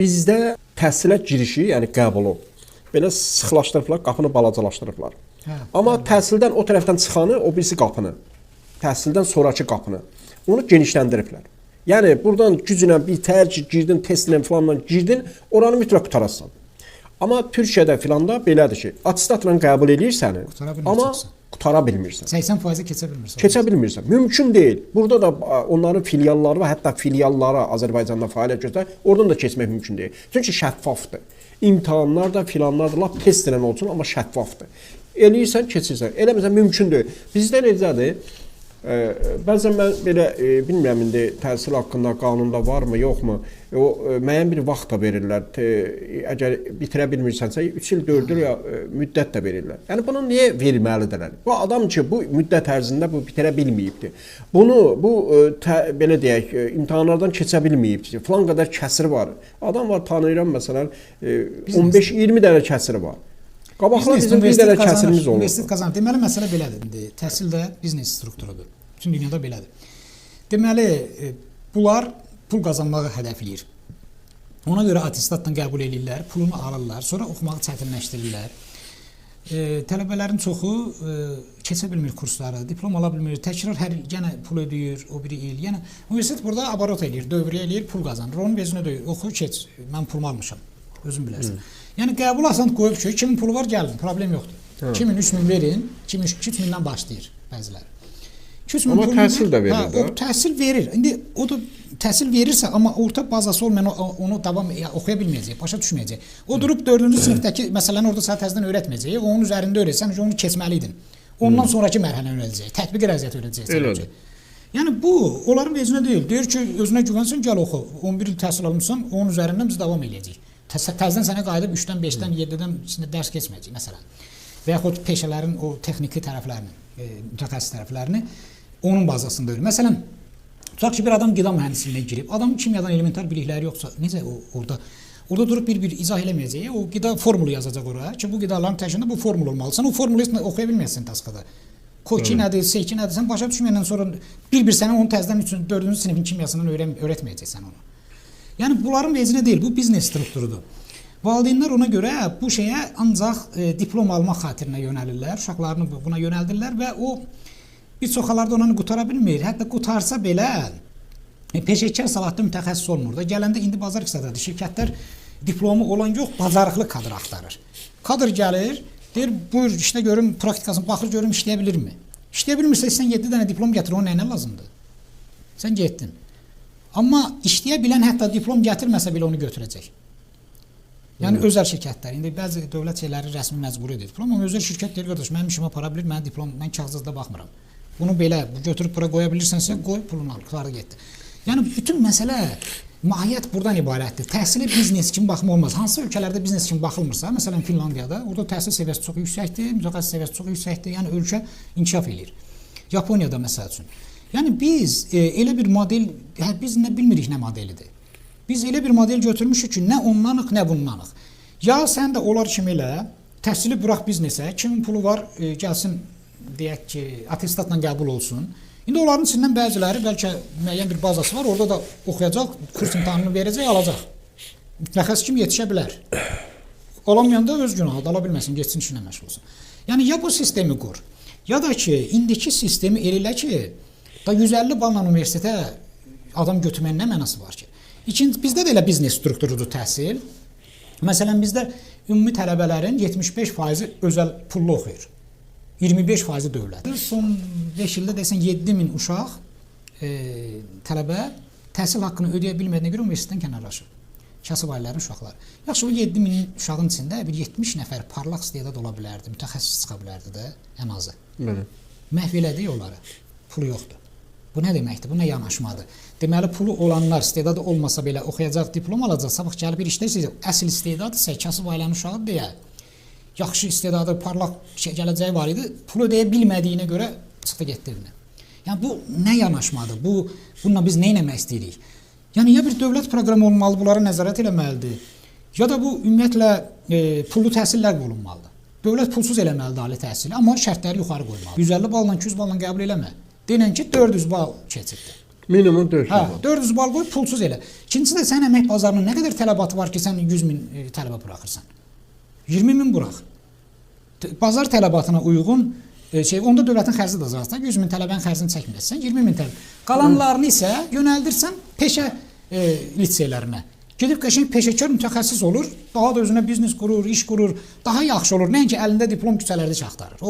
Bizdə təhsilə girişi, yəni qəbulu belə sıxlaşdırıblar, qapını balacalaşdırıblar. Amma təhsildən o tərəfdən çıxanı, o birisi qapını, təhsildən sonrakı qapını, onu genişləndiriblər. Yəni buradan güclə bir tərcih girdin, testlə filanla girdin, oranı mütləq qutarasan. Amma Türkiyədə filanda belədir ki, attestatla qəbul edirsən, amma qutara bilmirsən. 80% keçə bilmirsən. Keçə bilmirsən. Mümkün deyil. Burada da onların filialları və hətta filiallara Azərbaycanda fəaliyyət göstərir. Oradan da keçmək mümkün deyil. Çünki şəffafdır. İmtahanlar da, filanlar da lap test edən olsun, amma şəffafdır. Eləyirsən, keçirsən. Eləmirsən, mümkün deyil. Bizdə necədir? Bəzən mən belə bilmirəm indi təhsil haqqında qanunda varmı, yoxmu? O müəyyən bir vaxt da verirlər. Əgər bitirə bilmirsənsə 3 il, 4 il müddət də verirlər. Yəni bunu niyə verməlidirlər? Bu adam ki, bu müddət ərzində bu bitirə bilməyibdi. Bunu belə deyək, imtahanlardan keçə bilməyibdi. Falan qədər kəsiri var. Adam var, tanıyıram məsələn 15-20 dənə kəsiri var. Qabaqlar bizim bir dənə kəsirimiz olur. Universitet qazanır. Deməli, məsələ belədir. Təhsil də biznes strukturudur. Bütün dünyada belədir. Deməli, bunlar pul qazanmağı hədəfləyir. Ona görə attestatdan qəbul edirlər, pulunu alırlar, sonra oxumağı çətinləşdirirlər. Tələbələrin çoxu keçə bilmir kursları, diplom ala bilmir, təkrar hər il yenə pul ödəyir, o biri il. Yəni, universitet burada abarot eləyir, dövrə eləyir, pul qazanır. Onun vezinə döyür, oxu, keç, mən pulumu almışam, özün bilərsən. Yəni qəbul asan qoyub ki, kimin pulu var gəlin, problem yoxdur. 2000-3000 verin, 2000-3000-dən başlayır bəziləri. Amma təhsil də verir də. O təhsil verir. İndi o da təhsil verirsə, amma orta bazası olmayan onu davam oxuya bilməyəcək, başa düşməyəcək. O durub 4-cü sinifdəki məsələni orada sənə təzədən öyrətməyəcək. Onun üzərində öyrətsən, onu keçməliydin. Ondan sonraki mərhələni öyrədəcək, tətbiq riyaziyyat öyrədəcəksən. Yəni bu onların vecinə deyil. Deyir ki, özünə güvənsən, gəl oxu. 11 il təhsil almısan, onun üzərindən biz davam edəcəyik. Təzədən sənə qayıdıb 3-dən, 5-dən, 7-dən dərs keçməyəcək məsələn. Və yaxud peşələrin o texniki tərəflərini, mütəxəssis tərəflərini onun bazasında öyrənir. Məsələn, tutaq ki, bir adam qida mühəndisliğinə girib, adam kimyadan elementar bilikləri yoxsa, necə orada durub bir izah eləməyəcək. O qida formulu yazacaq oraya ki, bu qidaların təşkilində bu formul olmalısan. O formulu heç oxuya bilməzsən taskada. Ko2 nədir, C2 nədir, sən başa düşməyəndən sonra bir sənə onu təzədən 4-cü sinifin kimyasından öyrətməyəcəksən onu. Yəni bunların vecinə deyil, bu biznes strukturudur. Valideynlər ona görə bu şeyə ancaq diplom almaq xatirinə yönəlirlər, uşaqlarını buna yönəldirlər və o bir çox hallarda onu qutara bilmir. Hətta qutarsa belə peşəkar savadlı mütəxəssis olmur da. Gələndə indi bazar iqtisadadır. Şirkətlər diplomu olan yox, bacarıqlı kadr axtarır. Kadr gəlir, deyir, buyur işdə görüm, praktikasını baxır, görüm işləyə bilirmi? İşləyə bilmirsə, sən 7 dənə diplom gətir, onun nəyinə lazımdır? Sən getdin. Amma işləyə bilən hətta diplom gətirməsə belə onu götürəcək. Yəni özəl şirkətlər, indi bəzi dövlət şeyləri rəsmi məcbur edir. Amma özəl şirkət deyir, qardaş, mənim işimə para bilir, mənim diplom, mən kağızda baxmıram. Bunu belə götürüb bura qoya bilirsənsə, qoy, pulunu al, qurtarı getdi. Yəni bütün məsələ, mahiyyət buradan ibarətdir. Təhsilə biznes kimi baxma olmaz. Hansı ölkələrdə biznes kimi baxılmırsa, məsələn Finlandiyada, orada təhsil səviyyəsi çox yüksəkdir, mütəxəssis səviyyəsi çox yüksəkdir, yəni ölkə inkişaf edir. Yaponiyada məsəl üçün. Yəni biz elə bir model, biz nə bilmirik nə modelidir. Biz elə bir model götürmüşük ki, nə ondanıq, nə bundanıq. Ya sən də onlar kimi elə, təhsili burax biznesə, kimin pulu var, gəlsin, deyək ki, attestatla qəbul olsun. İndi onların içindən bəziləri, bəlkə müəyyən bir bazası var, orada da oxuyacaq, kurs imtahanını verəcək, alacaq. Mütəxəssis kimi yetişə bilər. Olamayanda öz günahı da ala bilməsin, getsin işinə məşğul olsun. Yəni ya bu sistemi qur, ya da ki, indiki sistemi elə ki, da 150 balla universitetə adam götürməyin nə mənası var ki? İkinci, bizdə də elə biznes strukturudur təhsil. Məsələn, bizdə ümumi tələbələrin 75% özəl pullu oxuyur. 25% dövlət. Son 5 ildə desən 7000 uşaq, tələbə təhsil haqqını ödəyə bilmədiyinə görə universitetdən kənarlaşır. Kasıb ailərin uşaqları. Yaxşı, o 7000 uşağın içində bir 70 nəfər parlaq istedad ola bilərdi, mütəxəssis çıxa bilərdi də ən azı. Məhv elədik onları. Pulu yoxdur. Bu nə deməkdir? Bu nə yanaşmadır? Deməli, pulu olanlar istedadı olmasa belə oxuyacaq, diplom alacaq, sabah gəlib bir işdə istəyəcək. Əsl istedadırsa, kasıb ailənin uşağı deyə, yaxşı istedadı, parlaq gələcəyi var idi, pul ödəyə bilmədiyinə görə çıxdı getdi evinə. Yəni, bu nə yanaşmadır? Bununla biz nə eləmək istəyirik? Yəni, ya bir dövlət proqramı olmalı, bunlara nəzarət eləməlidir, ya da bu, ümumiyyətlə, pullu təhsillər olunmalıdır. Dövlət pulsuz eləməlidir ali təhsili, amma şərtləri yuxarı qoymalı. 150 balla, 200 balla qəbul eləmə. Denən ki, 400 bal keçibdir. Minimum 400 Hə, bal. 400 bal qoy, pulsuz elə. İkincisi də sənin əmək bazarının nə qədər tələbatı var ki, sən 100 min tələbə buraxırsan. 20 min burax. Bazar tələbatına uyğun onda dövlətin xərci də azalsa, 100 min tələbənin xərcini çəkməsən, 20 min tələbə. Qalanlarını isə yönəldirsən peşə liseylərinə. Gedib qəşəng peşəkar mütəxəssis olur, daha da özünə biznes qurur, iş qurur, daha yaxşı olur. Nəinki əlində diplom küçələrdə çaxtarır.